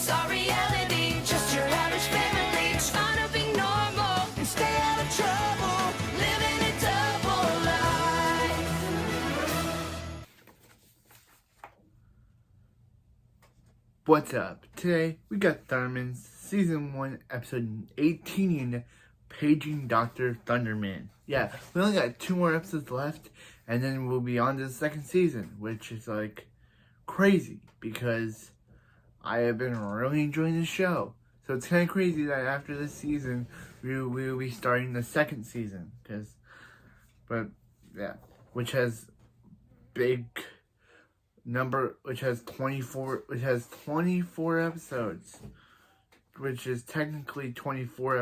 It's our reality, just your average family trying to be normal and stay out of trouble, living a double life. What's up? Today we got Thunderman Season 1, Episode 18, Paging Dr. Thunderman. Yeah, we only got 2 more episodes left, and then we'll be on to the second season, which is like crazy because I have been really enjoying the show. So it's kind of crazy that after this season, we will be starting the second season, which has big number, which has 24 episodes, which is technically 25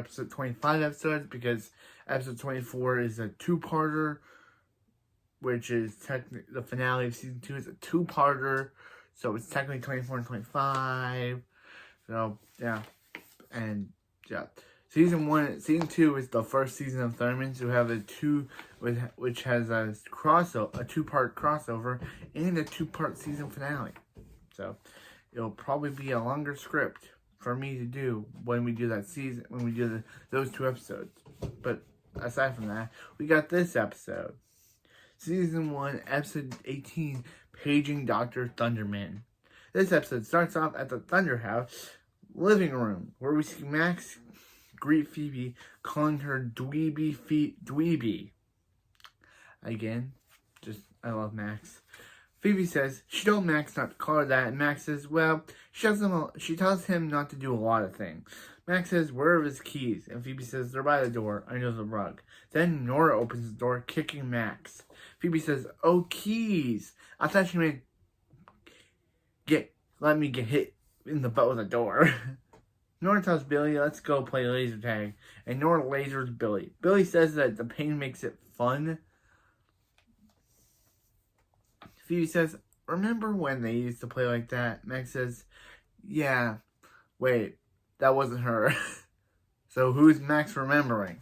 episodes, because episode 24 is a two-parter, which is the finale of season 2 is a two-parter, so it's technically 24 and 25. So yeah, and yeah. Season 2 is the first season of Thunderman, so we have which has a two-part crossover, and a two-part season finale. So it'll probably be a longer script for me to do when we do that season, when we do those 2 episodes. But aside from that, we got this episode, Season 1, Episode 18, Paging Dr. Thunderman. This episode starts off at the Thunder House living room, where we see Max greet Phoebe, calling her dweeby. Again, I love Max. Phoebe says she told Max not to call her that, and Max says, well, she tells him not to do a lot of things. Max says, where are his keys? And Phoebe says, they're by the door, under the rug. Then Nora opens the door, kicking Max. Phoebe says, oh, keys. I thought she meant let me get hit in the butt with a door. Nora tells Billy, let's go play laser tag, and Nora lasers Billy. Billy says that the pain makes it fun. Phoebe says, remember when they used to play like that? Max says, yeah, wait, that wasn't her. So who's Max remembering?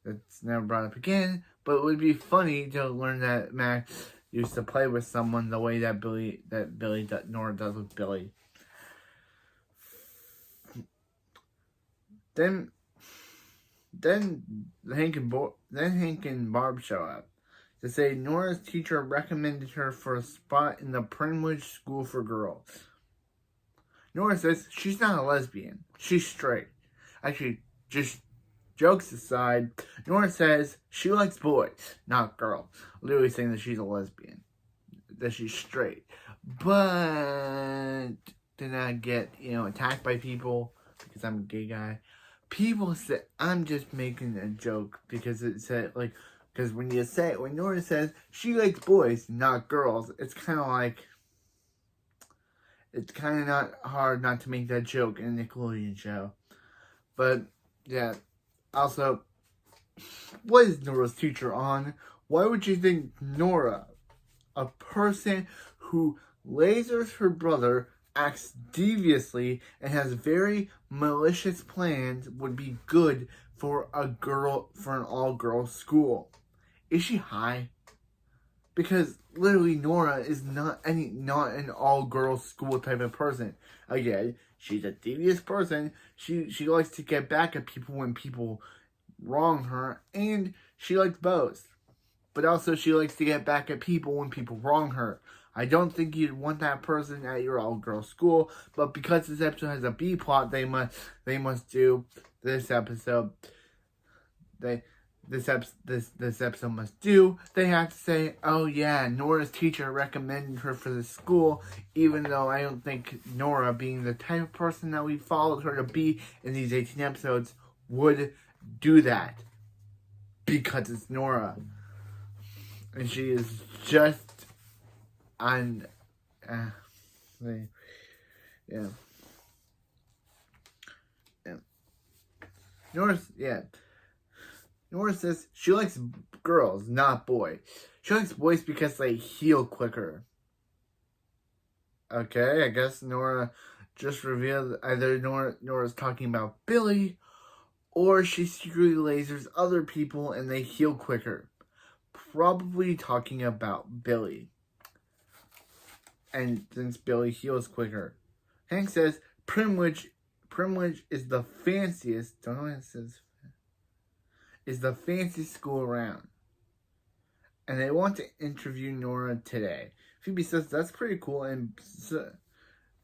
It's never brought up again, but it would be funny to learn that Max used to play with someone the way that Nora does with Billy. Then Hank and Barb show up to say Nora's teacher recommended her for a spot in the Prinwood School for Girls. Nora says she's not a lesbian, she's straight. Actually, just jokes aside, Nora says she likes boys, not girls. Literally saying that she's a lesbian, that she's straight. But to not get, attacked by people because I'm a gay guy. People say I'm just making a joke because it said because when Nora says she likes boys, not girls, it's kind of not hard not to make that joke in a Nickelodeon show. But yeah, also, what is Nora's teacher on? Why would you think Nora, a person who lasers her brother, acts deviously, and has very malicious plans, would be good for an all-girls school? Is she high? Because literally Nora is not an all-girls school type of person. Again, she's a devious person. She likes to get back at people when people wrong her, and she likes both. But also she likes to get back at people when people wrong her. I don't think you'd want that person at your all-girls school, but because this episode has a B plot, they must do this episode. This episode must do. They have to say, oh yeah, Nora's teacher recommended her for the school, even though I don't think Nora, being the type of person that we followed her to be in these 18 episodes, would do that. Because it's Nora. And she is just on, Nora says she likes girls, not boys. She likes boys because they heal quicker. Okay, I guess Nora just revealed either Nora's talking about Billy, or she secretly lasers other people and they heal quicker. Probably talking about Billy. And since Billy heals quicker. Hank says Primwich is the fanciest. Don't know what it says. Is the fanciest school around, and they want to interview Nora today. Phoebe says that's pretty cool, and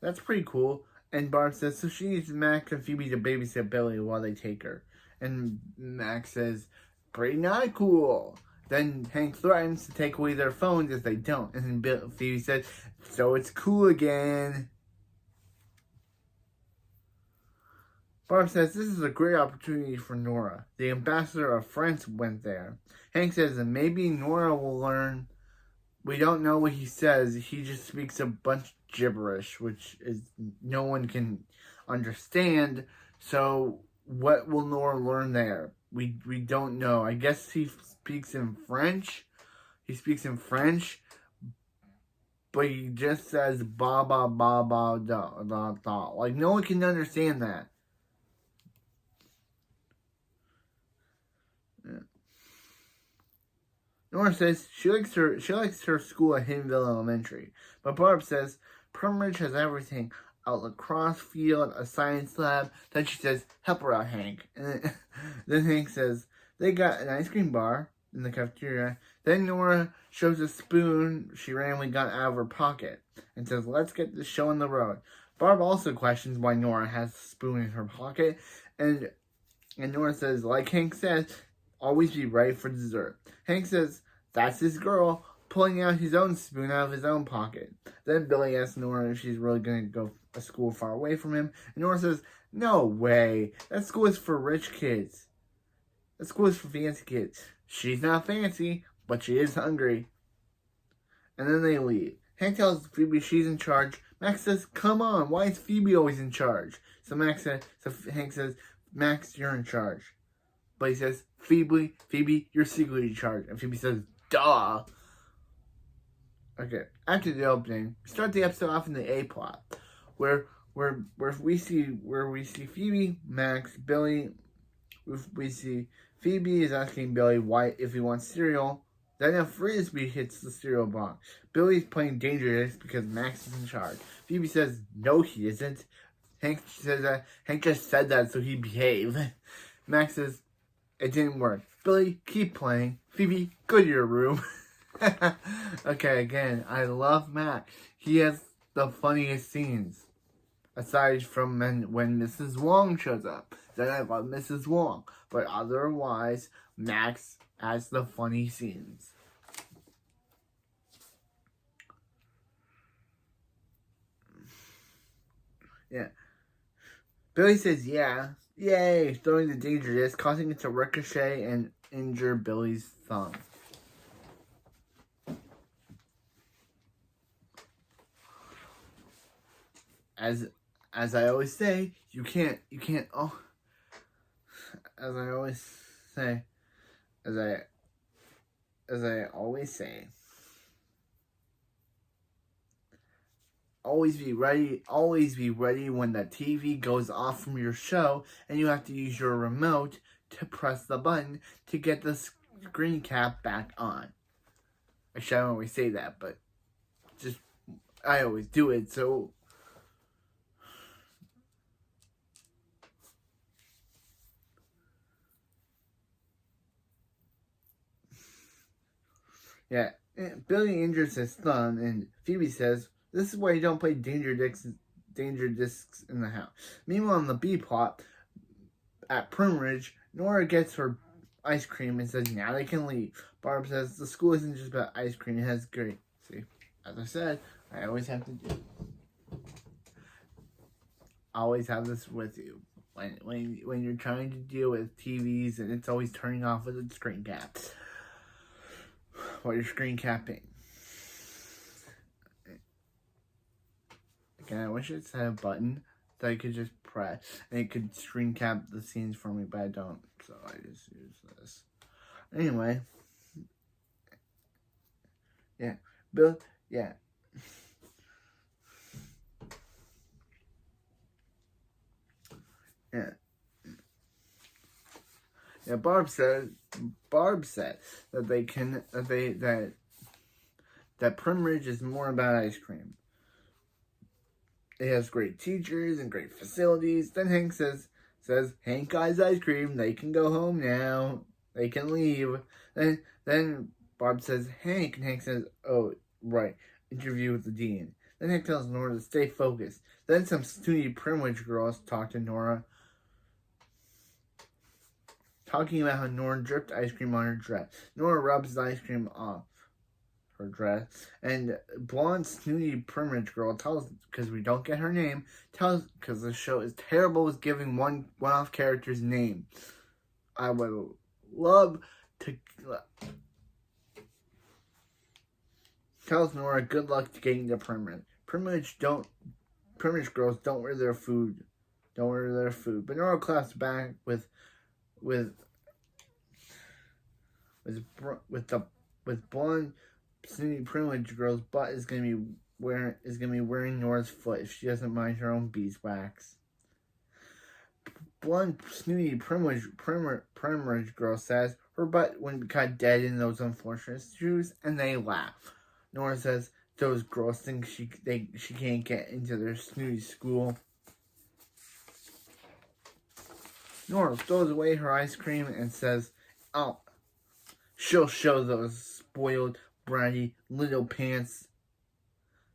that's pretty cool. And Barb says so she needs Max and Phoebe to babysit Billy while they take her. And Max says, pretty not cool. Then Hank threatens to take away their phones if they don't. And then Phoebe says, so it's cool again. Barb says this is a great opportunity for Nora. The ambassador of France went there. Hank says that maybe Nora will learn. We don't know what he says. He just speaks a bunch of gibberish, which is no one can understand. So what will Nora learn there? We don't know. I guess he speaks in French. He speaks in French, but he just says ba ba ba ba da da da. Like no one can understand that. Nora says she likes her school at Hiddenville Elementary, but Barb says Primridge has everything: a lacrosse field, a science lab. Then she says, "Help her out, Hank." And then Hank says they got an ice cream bar in the cafeteria. Then Nora shows a spoon she randomly got out of her pocket and says, "Let's get the show on the road." Barb also questions why Nora has a spoon in her pocket, and Nora says, like Hank says, always be ready for dessert. Hank says, that's his girl, pulling out his own spoon out of his own pocket. Then Billy asks Nora if she's really going to go to school far away from him. And Nora says, no way. That school is for rich kids. That school is for fancy kids. She's not fancy, but she is hungry. And then they leave. Hank tells Phoebe she's in charge. Max says, come on, why is Phoebe always in charge? So Hank says, Max, you're in charge. But he says, Phoebe, you're secretly in charge. And Phoebe says, duh. Okay, after the opening, we start the episode off in the A plot, where we see Phoebe, Max, Billy. We see Phoebe is asking Billy why if he wants cereal. Then a frisbee hits the cereal box. Billy's playing dangerous because Max is in charge. Phoebe says, no, he isn't. Hank says that Hank just said that so he'd behave. Max says, it didn't work. Billy, keep playing. Phoebe, go to your room. Okay, again, I love Max. He has the funniest scenes. Aside from when Mrs. Wong shows up. Then I love Mrs. Wong. But otherwise, Max has the funny scenes. Yeah. Billy says, yeah. Yay! Throwing the danger disc, causing it to ricochet and injure Billy's thumb. As I always say, you can't oh, as I always say, always be ready when the TV goes off from your show and you have to use your remote to press the button to get the screen cap back on. Actually, I don't always say that, but just I always do it, so yeah. Billy injures his thumb and Phoebe says, this is why you don't play danger discs in the house. Meanwhile, in the B plot, at Primridge, Nora gets her ice cream and says, now they can leave. Barb says, the school isn't just about ice cream, it has great. See, as I said, I always have to do. I always have this with you. When you're trying to deal with TVs and it's always turning off with its screen cap. While you're screen capping. Again, I wish it had a button that I could just press and it could screen cap the scenes for me, but I don't, so I just use this. Anyway, yeah, Bill, yeah. Yeah. Yeah, Barb said that that Primridge is more about ice cream. It has great teachers and great facilities. Then Hank says, Hank got his ice cream. They can go home now. They can leave. Then Barb says, Hank. And Hank says, oh, right. Interview with the dean. Then Hank tells Nora to stay focused. Then some snooty privilege girls talk to Nora, talking about how Nora dripped ice cream on her dress. Nora rubs the ice cream off her dress, and blonde snooty privilege girl tells, because we don't get her name, tells, because the show is terrible with giving one-off character's name. I would love to, tells Nora good luck to getting the privilege. Privilege girls don't wear their food, but Nora claps back with blonde snooty privilege girl's butt is gonna be wearing Nora's foot if she doesn't mind her own beeswax. Blonde snooty privilege girl says her butt wouldn't be cut dead in those unfortunate shoes, and they laugh. Nora says those girls think she can't get into their snooty school. Nora throws away her ice cream and says, "Oh, she'll show those spoiled, bratty little pants."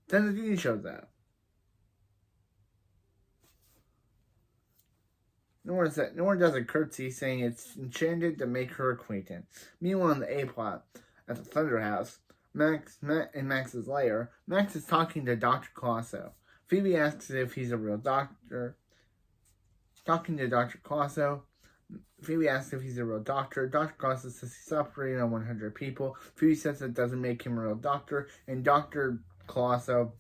Then the dean shows up. Nora does a curtsy, saying it's enchanted to make her acquaintance. Meanwhile, in the A-plot, at the Thunder House, in Max's lair, Max is talking to Dr. Colosso. Phoebe asks if he's a real doctor. Talking to Dr. Colosso, Phoebe asks if he's a real doctor. Dr. Colosso says he's operating on 100 people. Phoebe says that doesn't make him a real doctor, and Dr. Colosso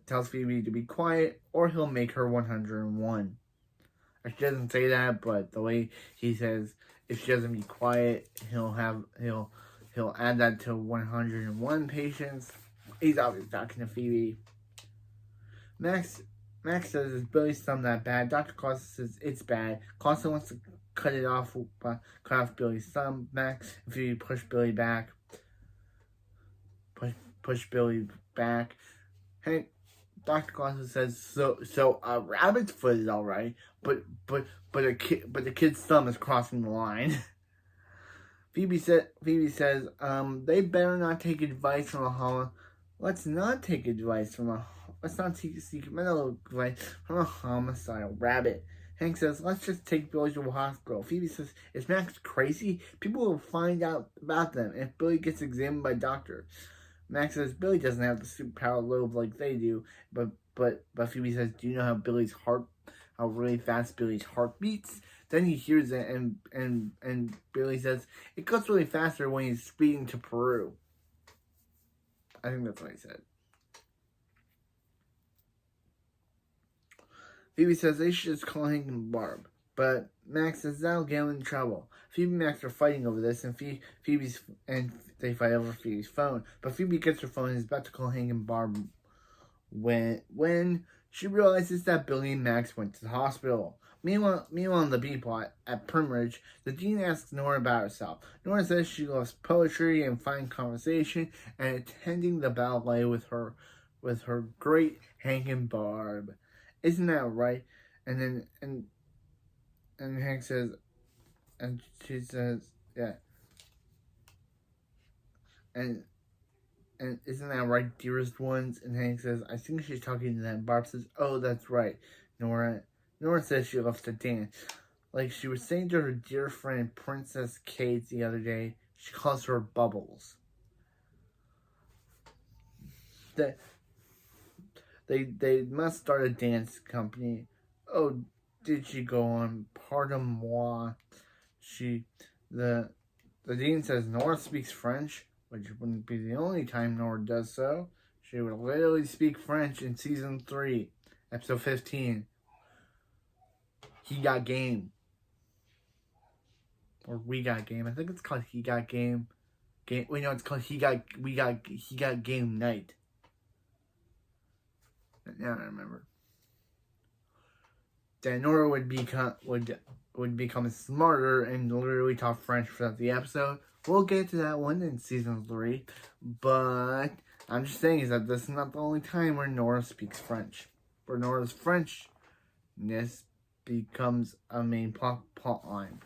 tells Phoebe to be quiet, or he'll make her 101. She doesn't say that, but the way he says, if she doesn't be quiet, he'll add that to 101 patients. He's obviously talking to Phoebe. Max says, is Billy's thumb that bad? Dr. Colosso says it's bad. Colosso wants to cut off Billy's thumb. Max and Phoebe push Billy back. Push Billy back. Hey, Dr. Colosso says, so a rabbit's foot is alright, but the kid's thumb is crossing the line. Phoebe says, they better not take advice from let's not take secret medical advice from a homicidal rabbit. Hank says, let's just take Billy to a hospital. Phoebe says, is Max crazy? People will find out about them if Billy gets examined by a doctor. Max says, Billy doesn't have the superpower lobe like they do, but Phoebe says, do you know how really fast Billy's heart beats? Then he hears it, and Billy says, it goes really faster when he's speeding to Peru. I think that's what he said. Phoebe says they should just call Hank and Barb, but Max says that'll get him in trouble. Phoebe and Max are fighting over this, and they fight over Phoebe's phone. But Phoebe gets her phone and is about to call Hank and Barb when she realizes that Billy and Max went to the hospital. Meanwhile, in the B-plot at Primridge, the dean asks Nora about herself. Nora says she loves poetry and fine conversation and attending the ballet with her great Hank and Barb. Isn't that right? And Hank says, and she says, yeah. And isn't that right, dearest ones? And Hank says, I think she's talking to them. Barb says, oh, that's right, Nora. Nora says she loves to dance. Like she was saying to her dear friend Princess Kate the other day, she calls her Bubbles. They must start a dance company. Oh, did she go on? Pardon moi. The dean says Nora speaks French, which wouldn't be the only time Nora does so. She would literally speak French in season 3, episode 15. He Got Game. Or We Got Game. I think it's called He Got Game. Wait, no, it's called He Got Game Night. Now I remember. Then Nora would become smarter and literally talk French throughout the episode. We'll get to that one in season 3. But I'm just saying is that this is not the only time where Nora speaks French. where Nora's Frenchness becomes a main plot line.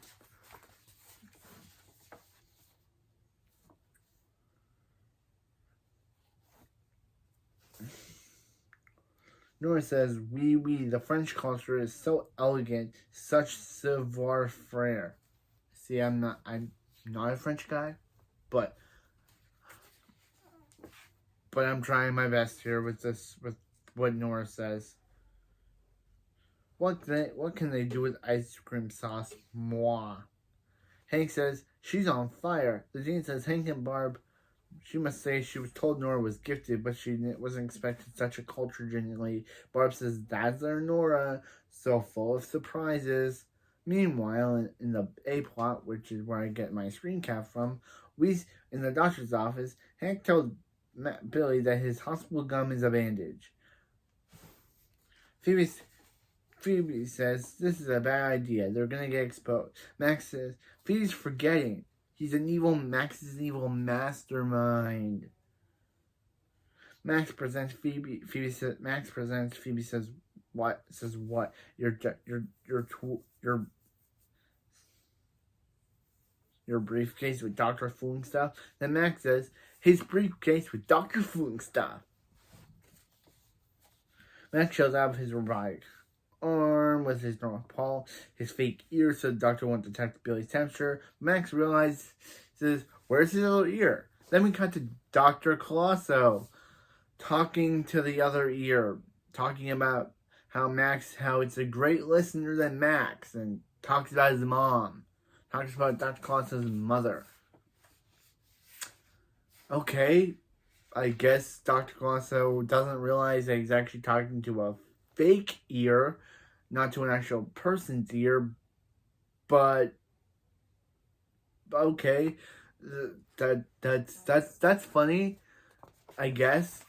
Nora says, oui, the French culture is so elegant, such savoir-faire. See, I'm not a French guy, but I'm trying my best here with what Nora says. What can they do with ice cream sauce? Moi. Hank says, she's on fire. The dean says, Hank and Barb, she must say she was told Nora was gifted, but she wasn't expecting such a cultured lady. Barb says, that's our Nora, so full of surprises. Meanwhile, in the A plot, which is where I get my screen cap from, in the doctor's office, Hank told Billy that his hospital gum is a bandage. Phoebe says, this is a bad idea. They're going to get exposed. Max says, Phoebe's forgetting. Max is an evil mastermind. Max presents Phoebe. Max presents Phoebe says, what? Says what? Your briefcase with Dr. Fooling stuff. Then Max says, his briefcase with Dr. Fooling stuff. Max shows out his robotic arm with his normal paw, his fake ear so the doctor won't detect Billy's temperature. Max realizes, where's his little ear? Then we cut to Dr. Colosso talking to the other ear, talking about how it's a great listener than Max, and talks about his mom. Talks about Dr. Colosso's mother. Okay, I guess Dr. Colosso doesn't realize that he's actually talking to a fake ear, not to an actual person's ear, but okay, that's funny, I guess.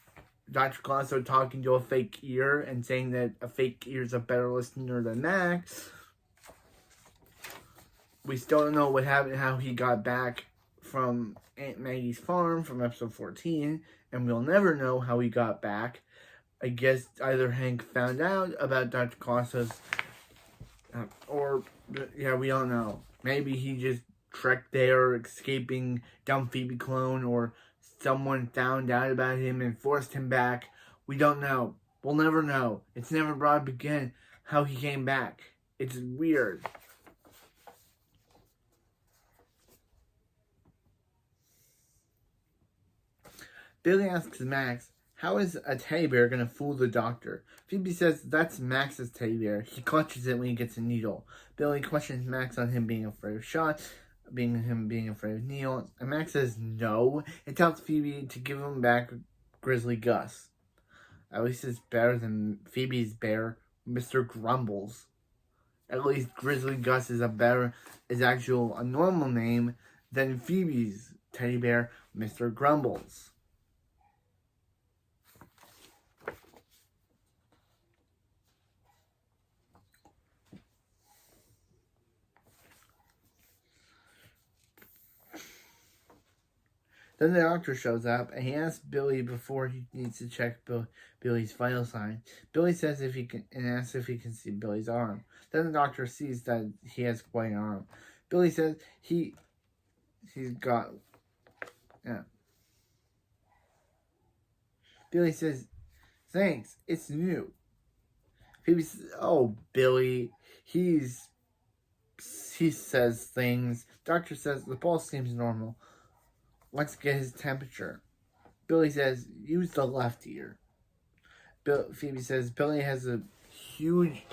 Dr. Colosso talking to a fake ear and saying that a fake ear is a better listener than Max. We still don't know what happened, how he got back from Aunt Maggie's farm from episode 14, and we'll never know how he got back. I guess either Hank found out about Dr. Colosso's, we don't know. Maybe he just trekked there, escaping dumb Phoebe clone, or someone found out about him and forced him back. We don't know. We'll never know. It's never brought up again how he came back. It's weird. Billy asks Max, how is a teddy bear going to fool the doctor? Phoebe says that's Max's teddy bear. He clutches it when he gets a needle. Billy questions Max on him being afraid of shots, being afraid of needles. And Max says no and tells Phoebe to give him back Grizzly Gus. At least it's better than Phoebe's bear, Mr. Grumbles. At least Grizzly Gus is a normal name than Phoebe's teddy bear, Mr. Grumbles. Then the doctor shows up, and he asks Billy before he needs to check Billy's vital sign. Billy says asks if he can see Billy's arm. Then the doctor sees that he has quite an arm. Billy says he's got, Billy says, thanks, it's new. Phoebe says, oh, Billy, he says things. Doctor says the pulse seems normal. Let's get his temperature. Billy says, use the left ear. Phoebe says, Billy has a huge...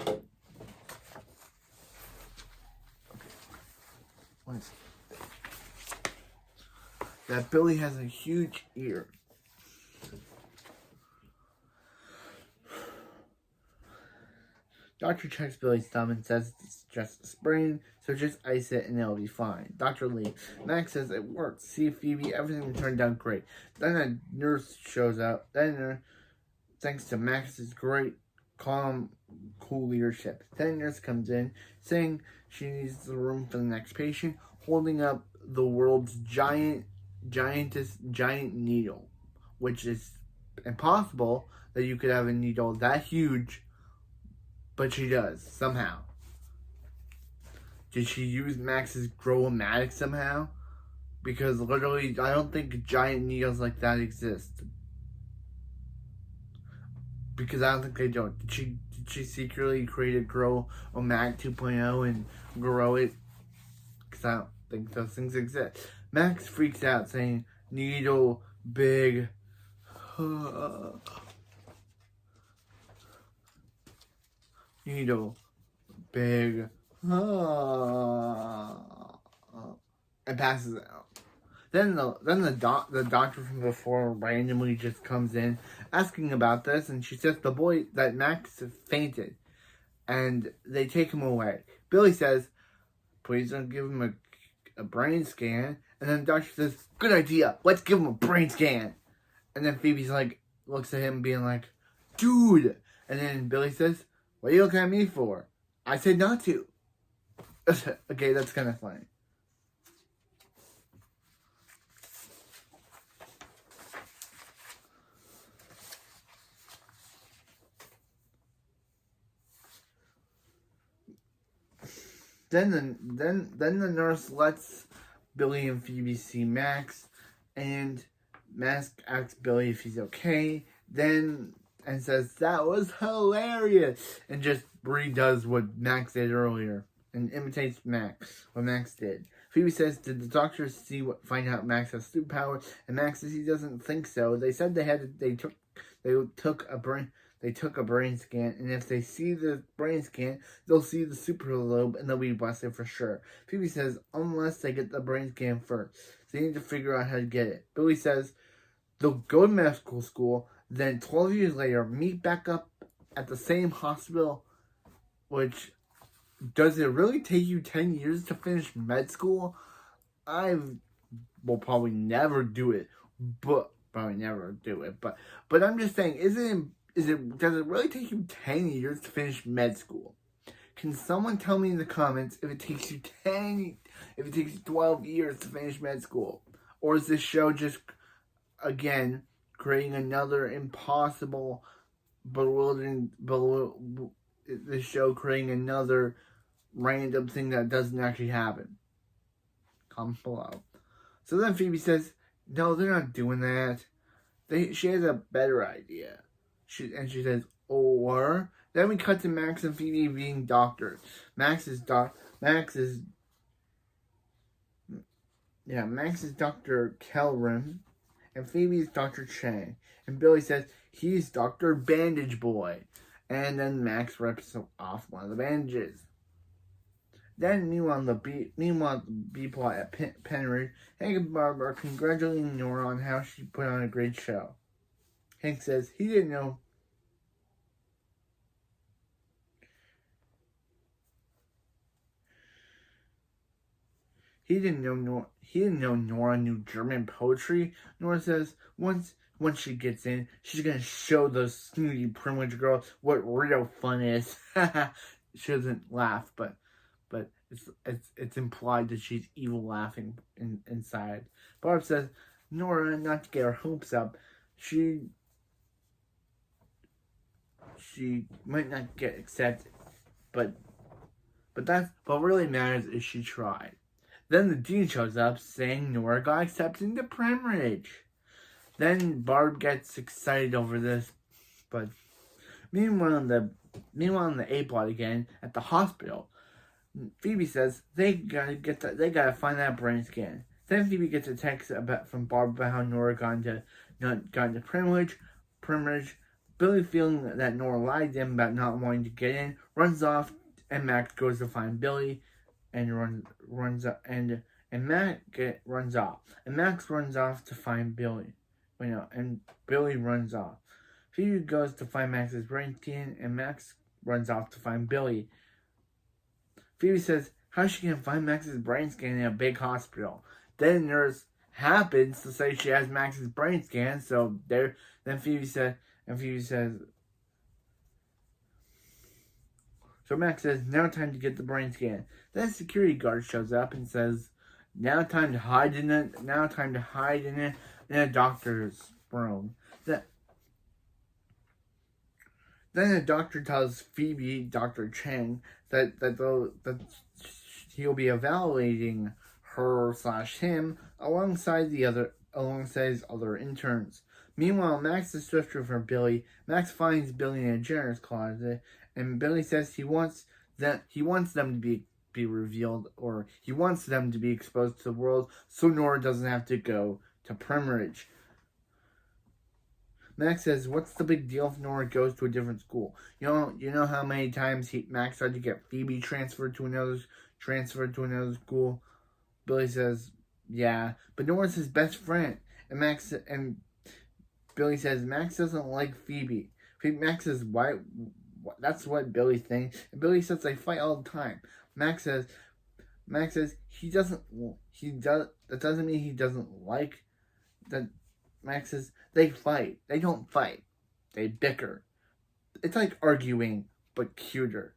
That Billy has a huge ear. Doctor checks Billy's thumb and says it's just a sprain, so just ice it and it'll be fine. Doctor leaves. Max says it worked. See, Phoebe, everything turned out great. Then a nurse shows up. Thanks to Max's great, calm, cool leadership. Then a nurse comes in, saying she needs the room for the next patient, holding up the world's giant needle, which is impossible that you could have a needle that huge but she does, somehow. Did she use Max's Grow-O-Matic somehow? Because literally, I don't think giant needles like that exist. Because I don't think they don't. Did she secretly create a Grow-O-Matic 2.0 and grow it? Because I don't think those things exist. Max freaks out, saying, needle, big... needle, big... and passes out. Then the doctor from before randomly just comes in asking about this, and she says that Max fainted, and they take him away. Billy says, please don't give him a brain scan, and then the doctor says, good idea, let's give him a brain scan. And then Phoebe's like, looks at him being like, dude, and then Billy says, what are you looking at me for? I said not to. Okay, that's kind of funny. Then the nurse lets Billy and Phoebe see Max, and Max asks Billy if he's okay. Then and says that was hilarious, and just redoes what Max did earlier and imitates what Max did. Phoebe says, did the doctors find out Max has superpower? And Max says he doesn't think so. They said they took a brain scan, and if they see the brain scan, they'll see the super lobe, and they'll be busted for sure. Phoebe says, unless they get the brain scan first. They need to figure out how to get it. Billy says, they'll go to medical school, then 12 years later, meet back up at the same hospital, which, does it really take you 10 years to finish med school? I will probably never do it, but I'm just saying, does it really take you 10 years to finish med school? Can someone tell me in the comments if it takes you 12 years to finish med school? Or is this show just, again, creating another impossible, this show creating another random thing that doesn't actually happen? Comment below. So then Phoebe says, no, they're not doing that. She has a better idea. She says, or then we cut to Max and Phoebe being doctors. Max is Dr. Kelrim, and Phoebe is Dr. Chang. And Billy says he's Dr. Bandage Boy. And then Max rips off one of the bandages. Then, meanwhile, the B plot at Penridge, Hank and Barb are congratulating Nora on how she put on a great show. Hank says he didn't know Nora knew German poetry. Nora says once she gets in, she's gonna show those snooty privileged girls what real fun is. She doesn't laugh, but it's implied that she's evil laughing inside. Barb says Nora, not to get her hopes up, she might not get accepted, but what really matters is she tried. Then the dean shows up saying Nora got accepted into Primridge. Then Barb gets excited over this, but meanwhile in the A plot again at the hospital, Phoebe says they gotta find that brain scan. Then Phoebe gets a text from Barb about how Nora got into Primridge. Billy, feeling that Nora lied to him about not wanting to get in, runs off, and Max goes to find Billy, and runs off. And Max runs off to find Billy. And Billy runs off. Phoebe goes to find Max's brain scan, and Max runs off to find Billy. Phoebe says, how's she gonna find Max's brain scan in a big hospital? Then the nurse happens to say she has Max's brain scan, so then Phoebe says, so Max says, now time to get the brain scan. Then a security guard shows up and says, now time to hide in a doctor's room. Then the doctor tells Phoebe, Dr. Chang, that he'll be evaluating her/him alongside his other interns. Meanwhile, Max is searching for Billy. Max finds Billy in a janitor's closet, and Billy says he wants them to be revealed, or he wants them to be exposed to the world, so Nora doesn't have to go to Primridge. Max says, "What's the big deal if Nora goes to a different school? You know how many times Max tried to get Phoebe transferred to another school." Billy says, "Yeah, but Nora's his best friend." And Billy says Max doesn't like Phoebe. Max says, "Why?" That's what Billy thinks. And Billy says they fight all the time. Max says he doesn't. That doesn't mean he doesn't like that. Max says they fight. They don't fight. They bicker. It's like arguing, but cuter.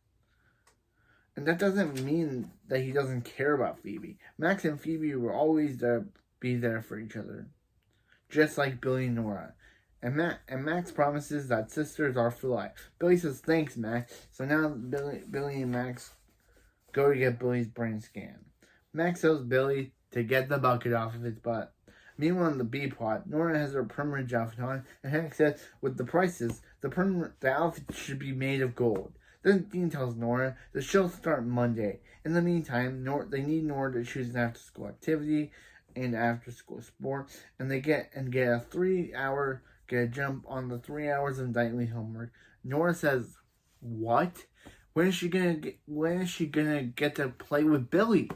And that doesn't mean that he doesn't care about Phoebe. Max and Phoebe will always be there for each other, just like Billy and Nora. And Max promises that sisters are for life. Billy says, "Thanks, Max." So now Billy and Max go to get Billy's brain scan. Max tells Billy to get the bucket off of his butt. Meanwhile, in the B plot, Nora has her Primridge outfit on, and Hank says, with the prices, the outfit should be made of gold. Then Dean tells Nora the show will start Monday. In the meantime, they need Nora to choose an after-school activity and after-school sport, and they get a jump on the 3 hours of nightly homework. Nora says, "What? When is she gonna get to play with Billy?"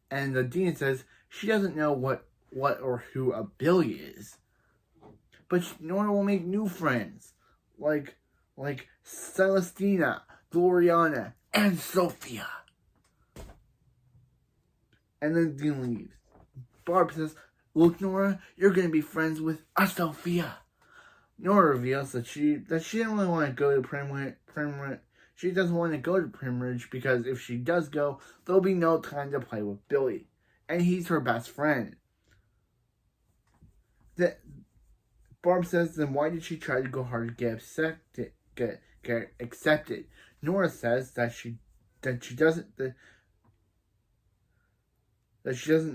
And the dean says she doesn't know what or who a Billy is, but Nora will make new friends, like Celestina, Gloriana, and Sophia. And then the dean leaves. Barb says, "Look, Nora, you're gonna be friends with Sophia." Nora reveals that she didn't really want to go to Primridge. She doesn't want to go to Primridge because if she does go, there'll be no time to play with Billy, and he's her best friend. Barb says, "Then why did she try to go hard to get accepted?" Nora says that she doesn't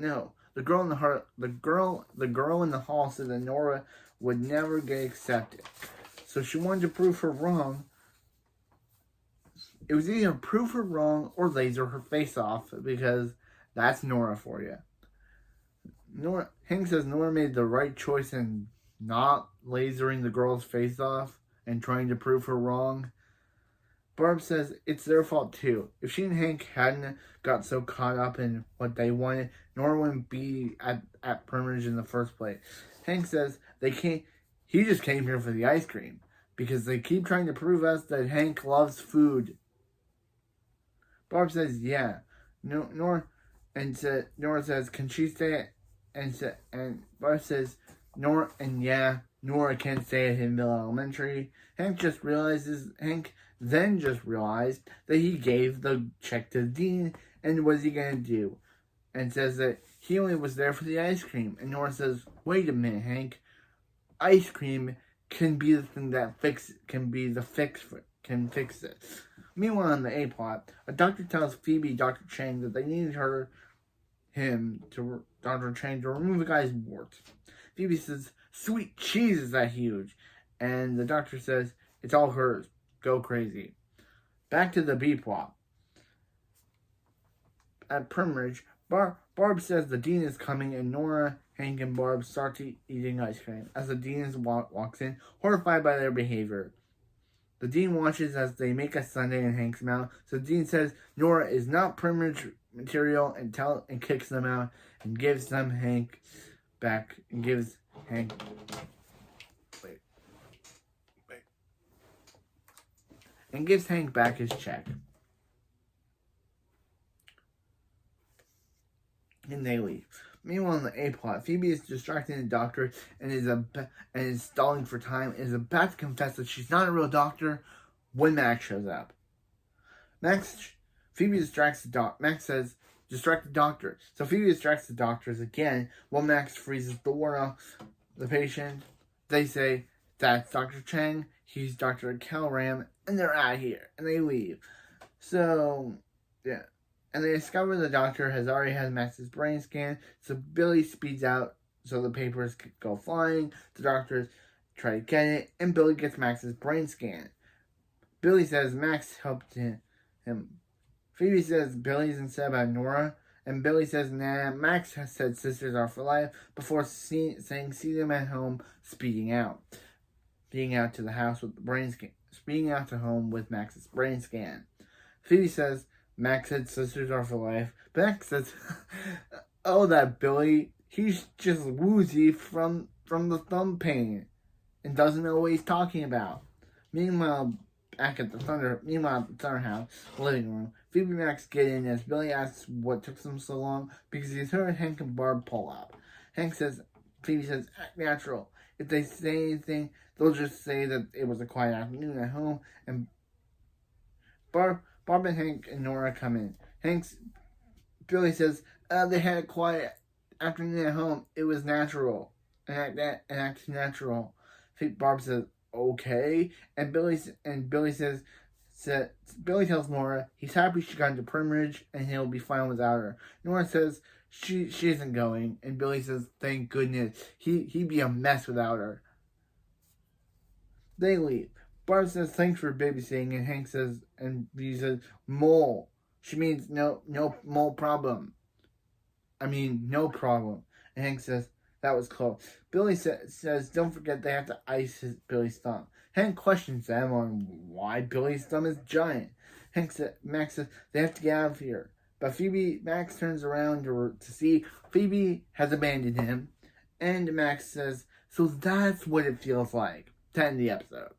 know. The girl in the hall said that Nora would never get accepted, so she wanted to prove her wrong. It was either prove her wrong or laser her face off, because that's Nora for you. Hank says Nora made the right choice in not lasering the girl's face off and trying to prove her wrong. Barb says it's their fault too. If she and Hank hadn't got so caught up in what they wanted, Nora wouldn't be at Primridge in the first place. Hank says he just came here for the ice cream because they keep trying to prove us that Hank loves food. Barb says, "Yeah." Nora says, "Can she stay?" And Barb says, Nora can stay at Hiddenville Elementary. Hank then just realized that he gave the check to the dean, and what's he gonna do? And says that he only was there for the ice cream. And Nora says, "Wait a minute, Hank. Ice cream can be the thing that can fix it." Meanwhile, in the A plot, a doctor tells Phoebe, Dr. Chang, that they need Dr. Chang to remove a guy's warts. Phoebe says, "Sweet cheese, is that huge?" And the doctor says, "It's all hers. Go crazy." Back to the B plot. At Primridge, Barb says the dean is coming, and Nora, Hank, and Barb start eating ice cream as the dean walks in, horrified by their behavior. The dean watches as they make a sundae in Hank's mouth, so the dean says Nora is not Primridge material and kicks them out and gives them Hank back and gives Hank and gives Hank back his check. And they leave. Meanwhile, in the A plot, Phoebe is distracting the doctor and is stalling for time and is about to confess that she's not a real doctor when Max shows up. Phoebe distracts the doctor. Max says, "Distract the doctor." So Phoebe distracts the doctors again while Max freezes the ward off the patient. They say, "That's Dr. Chang. he's Dr. Calram, and they're out of here, and they leave. So, yeah. And they discover the doctor has already had Max's brain scan, so Billy speeds out so the papers could go flying. The doctors try to get it, and Billy gets Max's brain scan. Billy says Max helped him. Phoebe says Billy's instead about Nora, and Billy says, nah, Max has said sisters are for life before saying see them at home, speeding out to the house with the brain scan, speeding out to home with Max's brain scan. Phoebe says Max said sisters are for life. Max says, oh, that Billy, he's just woozy from the thumb pain and doesn't know what he's talking about. Meanwhile, at the Thunder House living room, Phoebe and Max get in as Billy asks what took them so long because he's heard Hank and Barb pull up. Phoebe says, act natural. If they say anything, they'll just say that it was a quiet afternoon at home, and Barb and Hank and Nora come in. Billy says, they had a quiet afternoon at home. It was natural. And act natural. Barb says, okay. And Billy tells Nora he's happy she got into Primridge and he'll be fine without her. Nora says she isn't going, and Billy says thank goodness. He'd be a mess without her. They leave. Barb says thanks for babysitting, and Hank says, and he says mole. She means no mole problem. I mean no problem. And Hank says that was close. Billy says don't forget they have to ice Billy's thumb. Hank questions them on why Billy's thumb is giant. Max says they have to get out of here. But Max turns around to see Phoebe has abandoned him. And Max says, so that's what it feels like to end the episode.